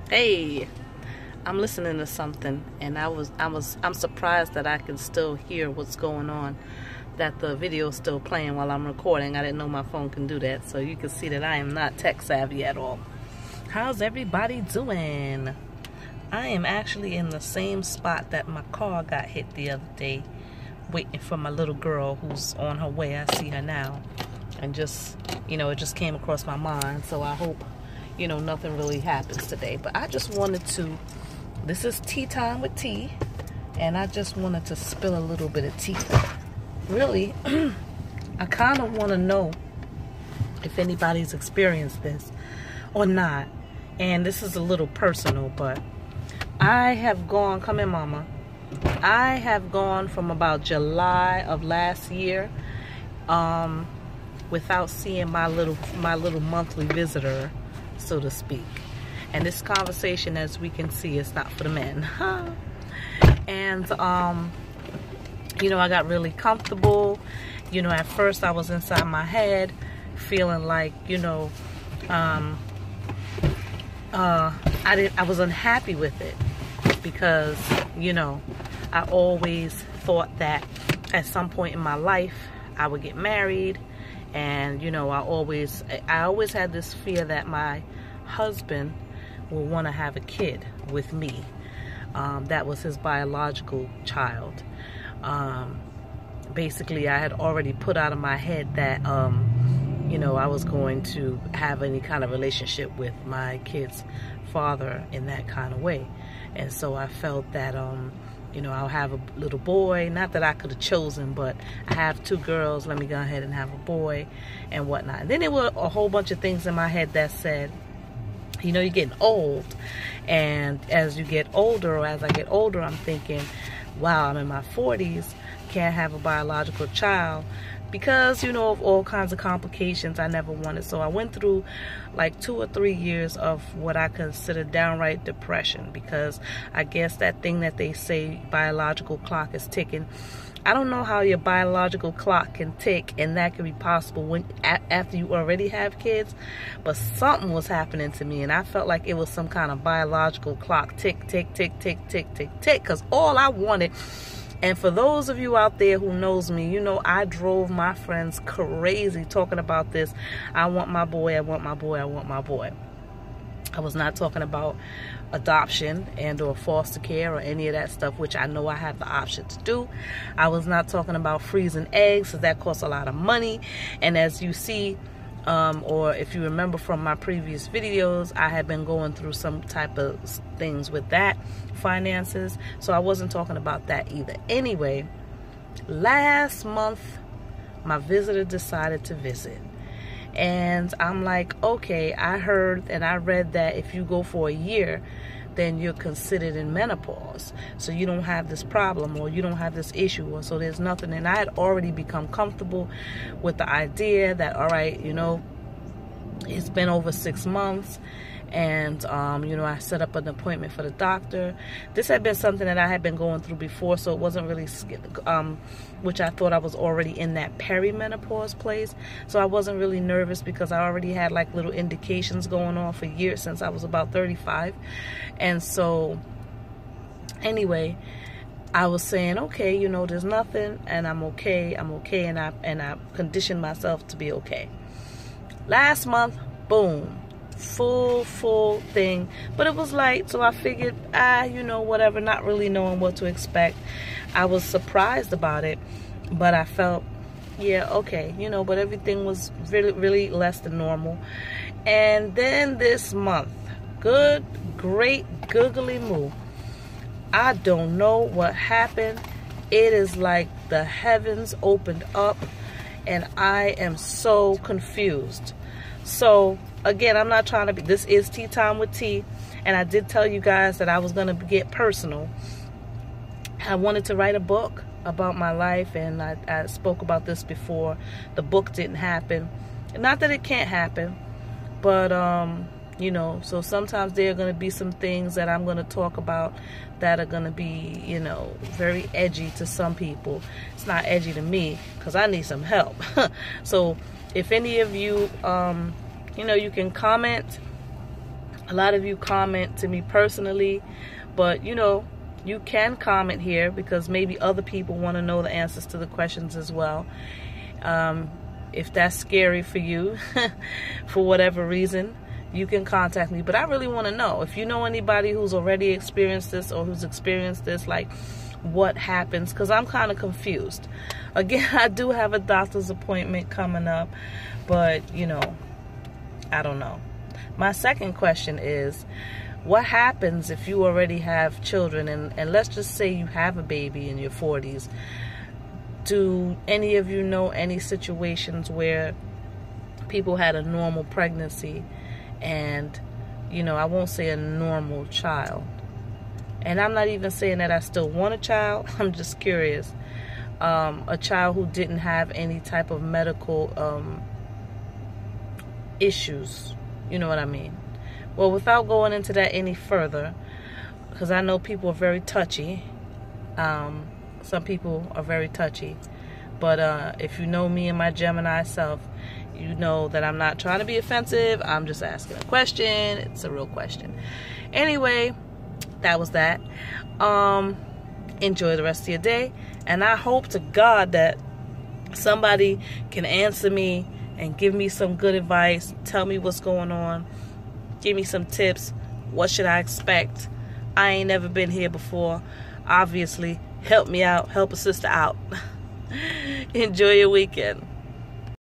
Hey, I'm listening to something, and I'm surprised that I can still hear what's going on, that the video's still playing while I'm recording. I didn't know my phone can do that, so you can see that I am not tech savvy at all. How's everybody doing? I am actually in the same spot that my car got hit the other day, waiting for my little girl who's on her way. I see her now, and just, it just came across my mind, so I hope nothing really happens today. But I just wanted to, this is tea time with tea, and I just wanted to spill a little bit of tea. Really, I kind of want to know if anybody's experienced this or not. And this is a little personal, but I have gone, come in mama, I have gone from about July of last year without seeing my little monthly visitor, so to speak. And this conversation, as we can see, is not for the men. And I got really comfortable. At first I was inside my head feeling like I was unhappy with it, because I always thought that at some point in my life I would get married. And I always had this fear that my husband will want to have a kid with me. That was his biological child. Basically, I had already put out of my head that I was going to have any kind of relationship with my kid's father in that kind of way. And so I felt that I'll have a little boy. Not that I could have chosen, but I have two girls. Let me go ahead and have a boy and whatnot. And then there were a whole bunch of things in my head that said, you're getting old. And as you get older, or as I get older, I'm thinking, wow, I'm in my 40s, can't have a biological child because, of all kinds of complications I never wanted. So I went through like 2 or 3 years of what I consider downright depression, because I guess that thing that they say biological clock is ticking. I don't know how your biological clock can tick, and that can be possible after you already have kids, but something was happening to me, and I felt like it was some kind of biological clock, tick, tick, tick, tick, tick, tick, tick, because all I wanted. And for those of you out there who knows me, I drove my friends crazy talking about this. I want my boy, I want my boy, I want my boy. I was not talking about adoption and or foster care or any of that stuff, which I know I have the option to do. I was not talking about freezing eggs, because that costs a lot of money. And as you see, or if you remember from my previous videos, I had been going through some type of things with that, finances. So I wasn't talking about that either. Anyway, last month, my visitor decided to visit. And I'm like, okay, I heard and I read that if you go for a year, then you're considered in menopause. So you don't have this problem, or you don't have this issue, or so there's nothing. And I had already become comfortable with the idea that, all right, it's been over 6 months. And, I set up an appointment for the doctor. This had been something that I had been going through before, so it wasn't really, which I thought I was already in that perimenopause place. So I wasn't really nervous, because I already had like little indications going on for years, since I was about 35. And so, anyway, I was saying, okay, there's nothing, and I'm okay, and I conditioned myself to be okay. Last month, boom. Full thing, but it was light, so I figured, whatever, not really knowing what to expect. I was surprised about it, but I felt, yeah, okay, but everything was really less than normal. And then this month, great googly moo, I don't know what happened. It is like the heavens opened up, and I am so confused. So again, I'm not trying to be, this is Tea Time with Tea, and I did tell you guys that I was going to get personal. I wanted to write a book about my life, and I spoke about this before. The book didn't happen. Not that it can't happen, but so sometimes there are going to be some things that I'm going to talk about that are going to be, very edgy to some people. It's not edgy to me, because I need some help. So if any of you, you can comment A lot of you comment to me personally, but you know, you can comment here because maybe other people want to know the answers to the questions as well. If that's scary for you, for whatever reason, you can contact me. But I really want to know, if you know anybody who's already experienced this or who's experienced this, like what happens, because I'm kind of confused. Again, I do have a doctor's appointment coming up, but you know, I don't know. My second question is, what happens if you already have children, and let's just say you have a baby in your 40s? Do any of you know any situations where people had a normal pregnancy and, you know, I won't say a normal child, and I'm not even saying that I still want a child, I'm just curious, a child who didn't have any type of medical issues, you know what I mean? Well, without going into that any further, because I know people are very touchy, some people are very touchy, but if you know me and my Gemini self, you know that I'm not trying to be offensive. I'm just asking a question. It's a real question. Anyway, that was that. Enjoy the rest of your day, and I hope to God that somebody can answer me and give me some good advice, tell me what's going on, give me some tips. What should I expect? I ain't never been here before. Obviously, help me out, help a sister out. Enjoy your weekend.